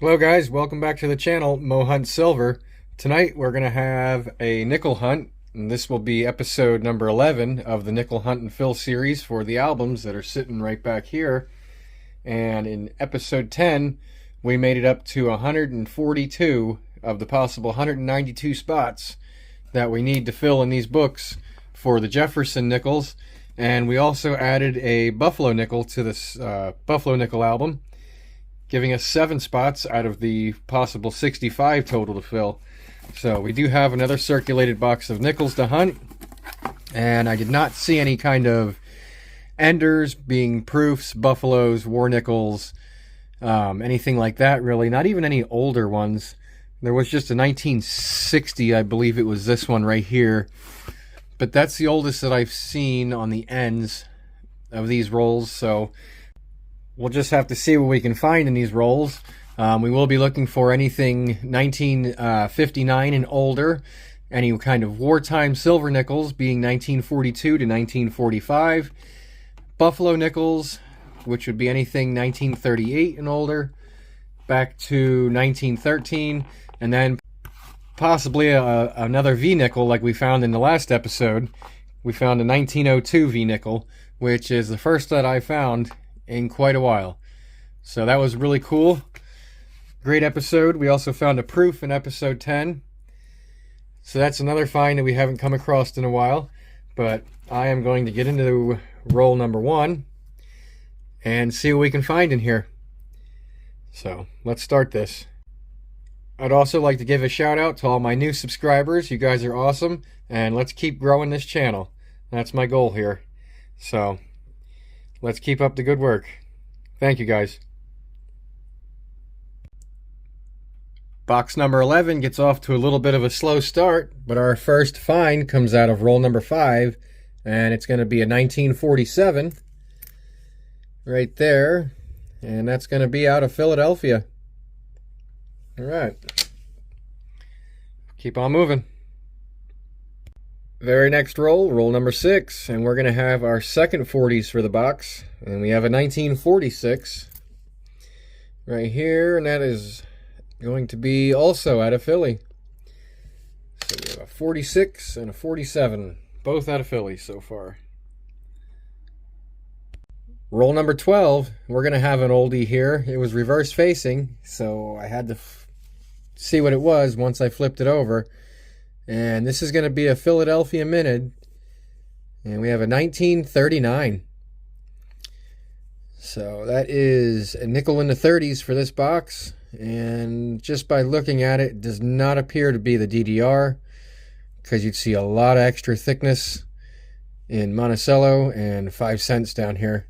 Hello guys, welcome back to the channel, Mo Hunt Silver. Tonight we're going to have a nickel hunt, and this will be episode number 11 of the Nickel Hunt and Fill series for the albums that are sitting right back here. And in episode 10, we made it up to 142 of the possible 192 spots that we need to fill in these books for the Jefferson nickels. And we also added a Buffalo nickel to this Buffalo nickel album, giving us 7 spots out of the possible 65 total to fill. So we do have another circulated box of nickels to hunt, and I did not see any kind of enders being proofs, buffaloes, war nickels, anything like that really. Not even any older ones. There was just a 1960, I believe it was this one right here, but that's the oldest that I've seen on the ends of these rolls. So we'll just have to see what we can find in these rolls. We will be looking for anything 1959 and older, any kind of wartime silver nickels being 1942 to 1945, buffalo nickels, which would be anything 1938 and older, back to 1913, and then possibly another V nickel like we found in the last episode. We found a 1902 V nickel, which is the first that I found in quite a while. So that was really cool. Great episode. We also found a proof in episode 10. So that's another find that we haven't come across in a while. But I am going to get into roll number 1 and see what we can find in here. So let's start this. I'd also like to give a shout out to all my new subscribers. You guys are awesome, and let's keep growing this channel. That's my goal here. So let's keep up the good work. Thank you guys. Box number 11 gets off to a little bit of a slow start, but our first find comes out of roll number 5, and it's going to be a 1947 right there, and that's going to be out of Philadelphia. All right, keep on moving. Very next roll, roll number 6, and we're going to have our second 40s for the box, and we have a 1946 right here, and that is going to be also out of Philly. So we have a 46 and a 47, both out of Philly so far. Roll number 12, we're going to have an oldie here. It was reverse facing, so I had to see what it was once I flipped it over. And this is going to be a Philadelphia Minute, and we have a 1939. So that is a nickel in the 30s for this box, and just by looking at it, it does not appear to be the DDR, because you'd see a lot of extra thickness in Monticello and 5 cents down here.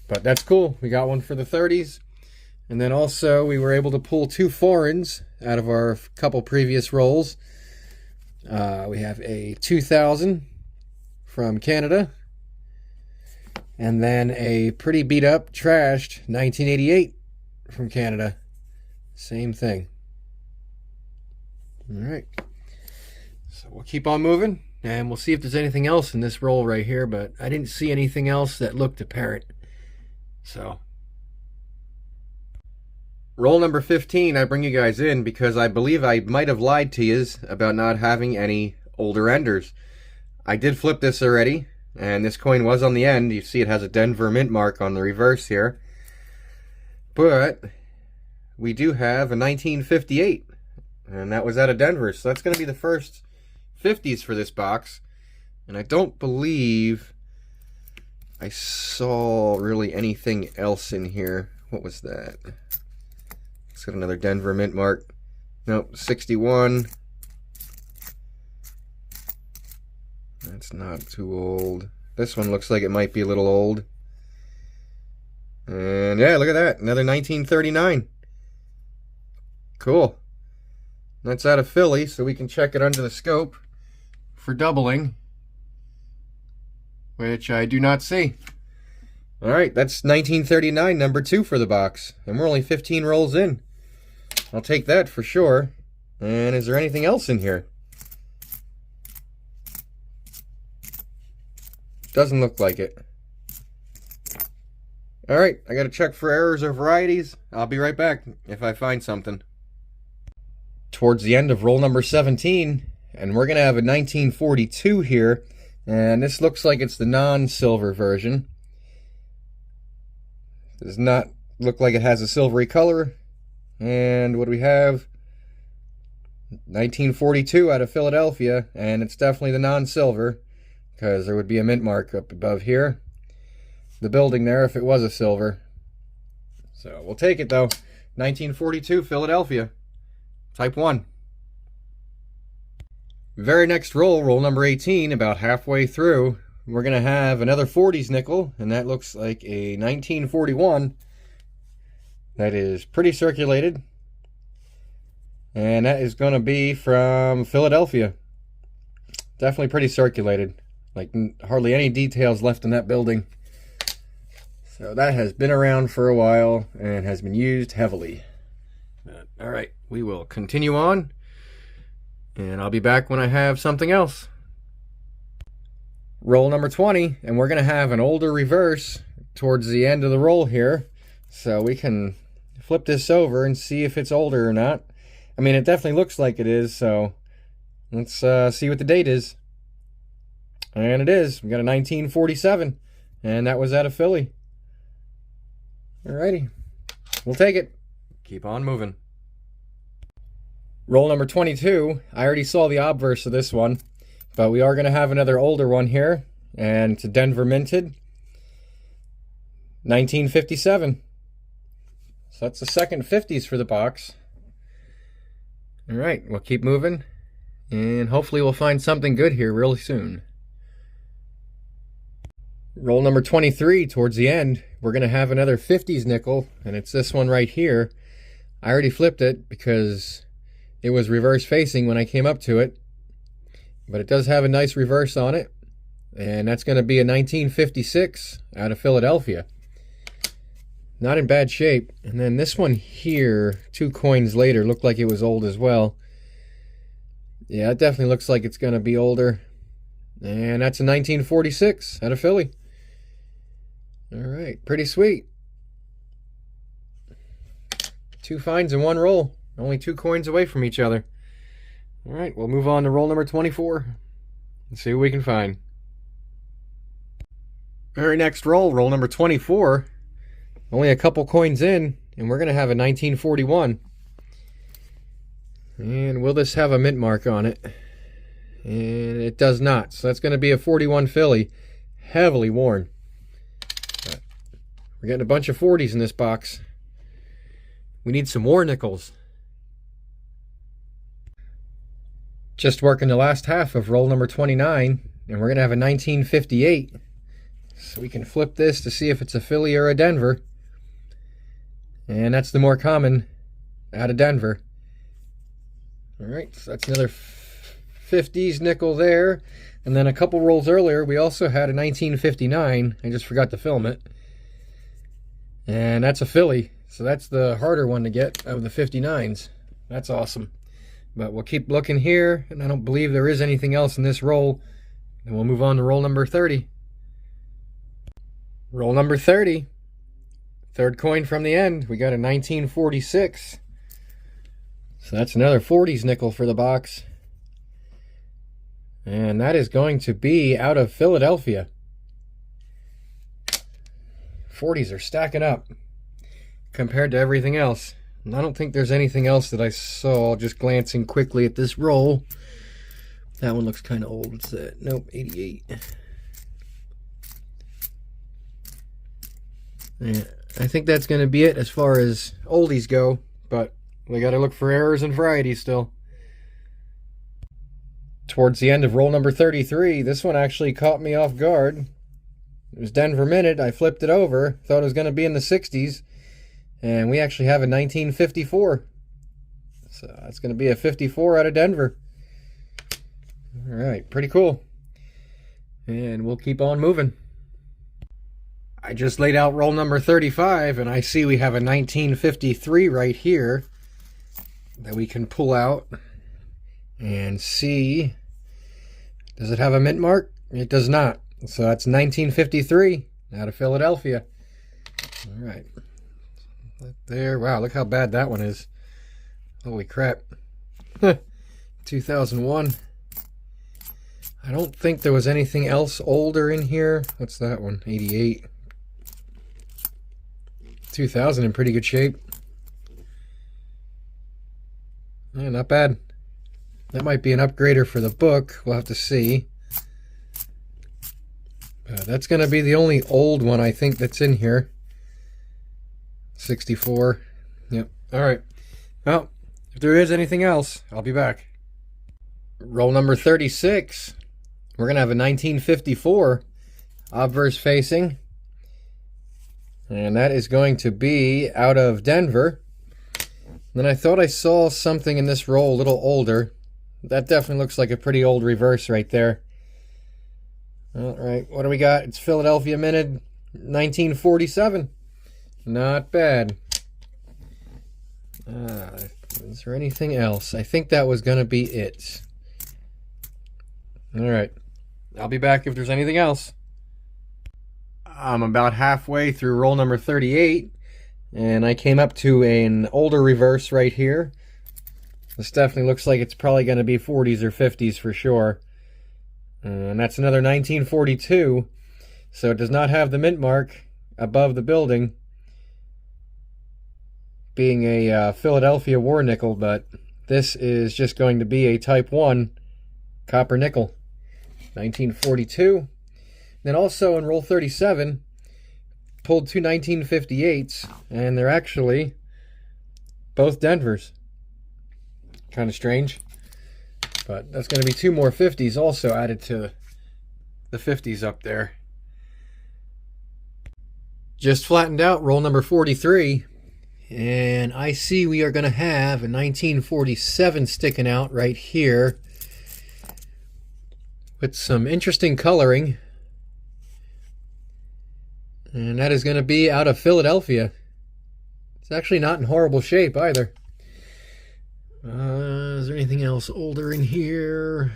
But that's cool. We got one for the 30s. And then also we were able to pull 2 foreigns out of our couple previous rolls. We have a 2000 from Canada, and then a pretty beat up, trashed 1988 from Canada. Same thing. All right. So we'll keep on moving, and we'll see if there's anything else in this roll right here, but I didn't see anything else that looked apparent. So roll number 15, I bring you guys in because I believe I might have lied to you about not having any older enders. I did flip this already, and this coin was on the end. You see it has a Denver mint mark on the reverse here. But we do have a 1958, and that was out of Denver. So that's going to be the first 50s for this box. And I don't believe I saw really anything else in here. What was that? It's got another Denver mint mark. Nope, 61. That's not too old. This one looks like it might be a little old. And yeah, look at that. Another 1939. Cool. That's out of Philly, so we can check it under the scope for doubling, which I do not see. All right, that's 1939, number 2 for the box. And we're only 15 rolls in. I'll take that for sure. And is there anything else in here? Doesn't look like it. All right, I got to check for errors or varieties. I'll be right back if I find something. Towards the end of roll number 17, and we're going to have a 1942 here, and this looks like it's the non-silver version. Does not look like it has a silvery color. And what do we have? 1942 out of Philadelphia, and it's definitely the non-silver, because there would be a mint mark up above here, the building there, if it was a silver. So we'll take it though. 1942 Philadelphia, type 1. Very next roll, roll number 18, about halfway through, we're going to have another 40s nickel, and that looks like a 1941. That is pretty circulated. And that is going to be from Philadelphia. Definitely pretty circulated. Like hardly any details left in that building. So that has been around for a while and has been used heavily. All right, we will continue on. And I'll be back when I have something else. Roll number 20, and we're going to have an older reverse towards the end of the roll here. So we can flip this over and see if it's older or not. I mean, it definitely looks like it is, so let's see what the date is. And it is. We got a 1947, and that was out of Philly. Alrighty. We'll take it. Keep on moving. Roll number 22. I already saw the obverse of this one, but we are going to have another older one here, and it's a Denver minted. 1957. So that's the second 50s for the box. All right, we'll keep moving, and hopefully we'll find something good here really soon. Roll number 23, towards the end, we're going to have another 50s nickel, and it's this one right here. I already flipped it because it was reverse facing when I came up to it, but it does have a nice reverse on it, and that's going to be a 1956 out of Philadelphia. Not in bad shape. And then this one here, 2 coins later, looked like it was old as well. Yeah, it definitely looks like it's going to be older. And that's a 1946 out of Philly. All right, pretty sweet. 2 finds in 1 roll. Only 2 coins away from each other. All right, we'll move on to roll number 24. Let's see what we can find. Very next roll, roll number 24. Only a couple coins in, and we're going to have a 1941. And will this have a mint mark on it? And it does not. So that's going to be a 41 Philly, heavily worn. But we're getting a bunch of 40s in this box. We need some more nickels. Just working the last half of roll number 29, and we're going to have a 1958. So we can flip this to see if it's a Philly or a Denver. And that's the more common out of Denver. All right, so that's another 50s nickel there. And then a couple rolls earlier, we also had a 1959. I just forgot to film it. And that's a Philly. So that's the harder one to get of the 59s. That's awesome. But we'll keep looking here, and I don't believe there is anything else in this roll. And we'll move on to roll number 30. Roll number 30. Third coin from the end. We got a 1946. So that's another 40s nickel for the box. And that is going to be out of Philadelphia. 40s are stacking up compared to everything else. And I don't think there's anything else that I saw just glancing quickly at this roll. That one looks kind of old. What's that? Nope, 88. Yeah, I think that's going to be it as far as oldies go, but we got to look for errors and varieties still. Towards the end of roll number 33, this one actually caught me off guard. It was Denver Minute. I flipped it over, thought it was going to be in the 60s, and we actually have a 1954. So that's going to be a 54 out of Denver. All right, pretty cool. And we'll keep on moving. I just laid out roll number 35, and I see we have a 1953 right here that we can pull out and see. Does it have a mint mark? It does not. So that's 1953 out of Philadelphia. All right. There. Wow, look how bad that one is. Holy crap. 2001. I don't think there was anything else older in here. What's that one? 88. 2000 in pretty good shape. Yeah, not bad. That might be an upgrader for the book. We'll have to see. That's going to be the only old one I think that's in here. 64. Yep. All right. Well, if there is anything else, I'll be back. Roll number 36. We're going to have a 1954 obverse facing. And that is going to be out of Denver. Then I thought I saw something in this roll a little older. That definitely looks like a pretty old reverse right there. All right, what do we got? It's Philadelphia minted, 1947. Not bad. Is there anything else? I think that was going to be it. All right, I'll be back if there's anything else. I'm about halfway through roll number 38, and I came up to an older reverse right here. This definitely looks like it's probably going to be 40s or 50s for sure. And that's another 1942, so it does not have the mint mark above the building, being a Philadelphia war nickel, but this is just going to be a Type 1 copper nickel, 1942. Then also in roll 37, pulled two 1958s, and they're actually both Denvers. Kind of strange. But that's going to be two more 50s also added to the 50s up there. Just flattened out roll number 43. And I see we are going to have a 1947 sticking out right here. With some interesting coloring. And that is going to be out of Philadelphia. It's actually not in horrible shape either. Is there anything else older in here?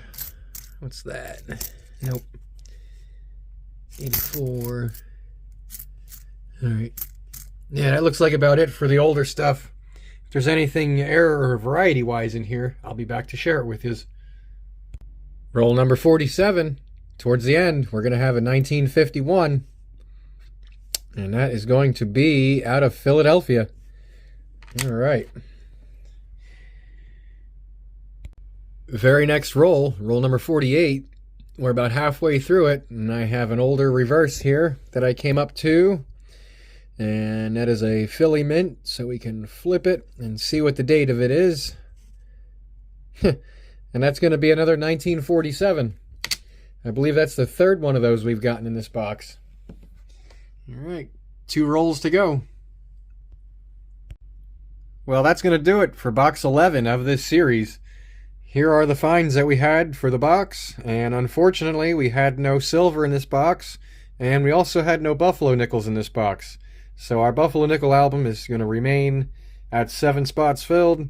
What's that? Nope. 84. Alright. Yeah, that looks like about it for the older stuff. If there's anything error or variety-wise in here, I'll be back to share it with you. Roll number 47. Towards the end, we're going to have a 1951. And that is going to be out of Philadelphia. Alright. Very next roll, roll number 48, we're about halfway through it, and I have an older reverse here that I came up to, and that is a Philly mint, so we can flip it and see what the date of it is. And that's going to be another 1947. I believe that's the third one of those we've gotten in this box. All right, 2 rolls to go. Well, that's going to do it for box 11 of this series. Here are the finds that we had for the box, and unfortunately we had no silver in this box, and we also had no Buffalo nickels in this box. So our Buffalo nickel album is going to remain at 7 spots filled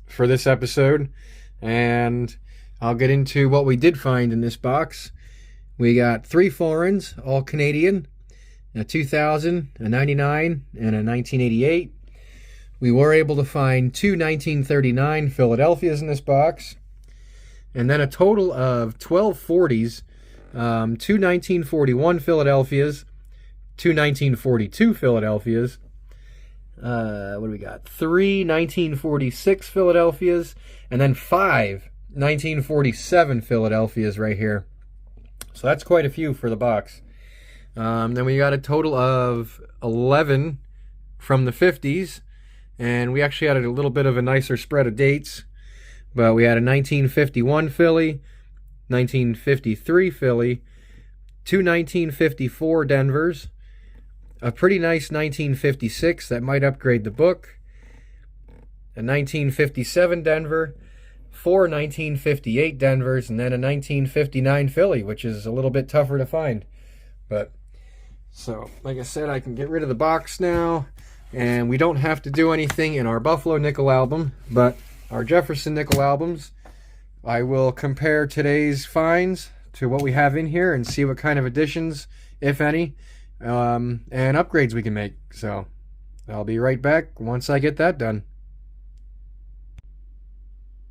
for this episode, and I'll get into what we did find in this box. We got 3 foreigns, all Canadian, a 2000, a 99, and a 1988. We were able to find 2 1939 Philadelphias in this box, and then a total of 12 40s, 2 1941 Philadelphias, 2 1942 Philadelphias, what do we got? 3 1946 Philadelphias, and then 5 1947 Philadelphias right here. So that's quite a few for the box. Then we got a total of 11 from the 50s. And we actually had a little bit of a nicer spread of dates. But we had a 1951 Philly, 1953 Philly, 2 1954 Denvers, a pretty nice 1956 that might upgrade the book, a 1957 Denver, 4 1958 Denvers, and then a 1959 Philly, which is a little bit tougher to find. But, so, like I said, I can get rid of the box now. And we don't have to do anything in our Buffalo nickel album, but our Jefferson nickel albums, I will compare today's finds to what we have in here and see what kind of additions, if any, and upgrades we can make. So I'll be right back once I get that done.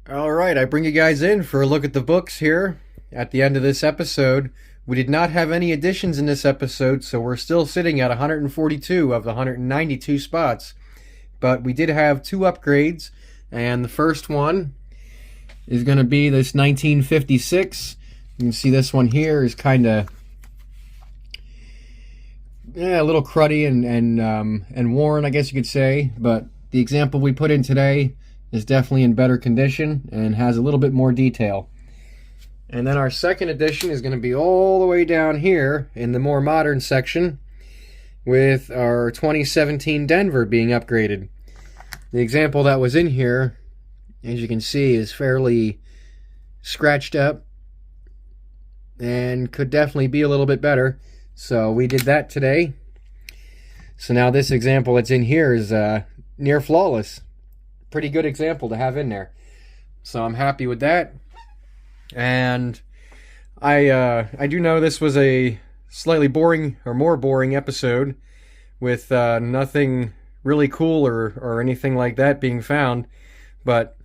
Alright, I bring you guys in for a look at the books here at the end of this episode. We did not have any additions in this episode, so we're still sitting at 142 of the 192 spots. But we did have 2 upgrades, and the first one is going to be this 1956. You can see this one here is kind of a little cruddy and worn, I guess you could say. But the example we put in today is definitely in better condition and has a little bit more detail. And then our second edition is going to be all the way down here in the more modern section with our 2017 Denver being upgraded. The example that was in here, as you can see, is fairly scratched up and could definitely be a little bit better. So we did that today. So now this example that's in here is near flawless. Pretty good example to have in there. So I'm happy with that. And I do know this was a slightly boring or more boring episode with nothing really cool or anything like that being found. But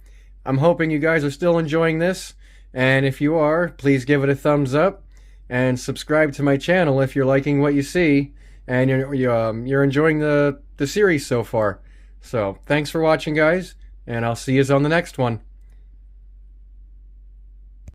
I'm hoping you guys are still enjoying this. And if you are, please give it a thumbs up and subscribe to my channel if you're liking what you see and you're enjoying the series so far. So thanks for watching, guys, and I'll see you on the next one.